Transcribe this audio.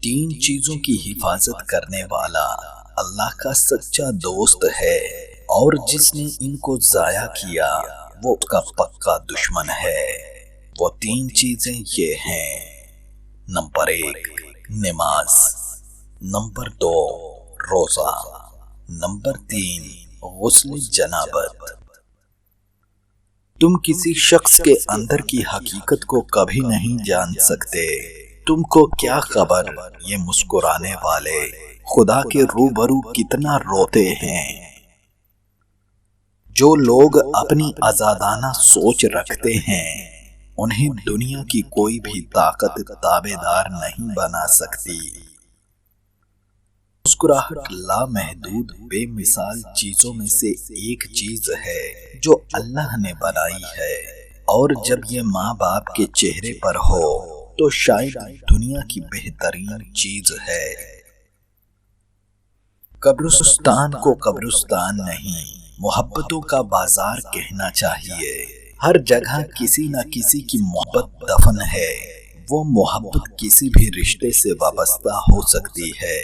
تین چیزوں کی حفاظت کرنے والا اللہ کا سچا دوست ہے، اور جس نے ان کو ضائع کیا وہ اس کا پکا دشمن ہے۔ وہ تین چیزیں یہ ہیں: نمبر 1 نماز، نمبر 2 روزہ، نمبر 3 غسل جنابت۔ تم کسی شخص کے اندر کی حقیقت کو کبھی نہیں جان سکتے۔ تم کو کیا خبر یہ مسکرانے والے خدا کے روبرو کتنا روتے ہیں۔ جو لوگ اپنی آزادانہ سوچ رکھتے ہیں انہیں دنیا کی کوئی بھی طاقت تابع دار نہیں بنا سکتی۔ مسکراہٹ لامحدود بے مثال چیزوں میں سے ایک چیز ہے جو اللہ نے بنائی ہے، اور جب یہ ماں باپ کے چہرے پر ہو تو شاید دنیا کی بہترین چیز ہے۔ قبرستان کو قبرستان نہیں، محبتوں کا بازار کہنا چاہیے۔ ہر جگہ کسی نہ کسی کی محبت دفن ہے۔ وہ محبت کسی بھی رشتے سے وابستہ ہو سکتی ہے۔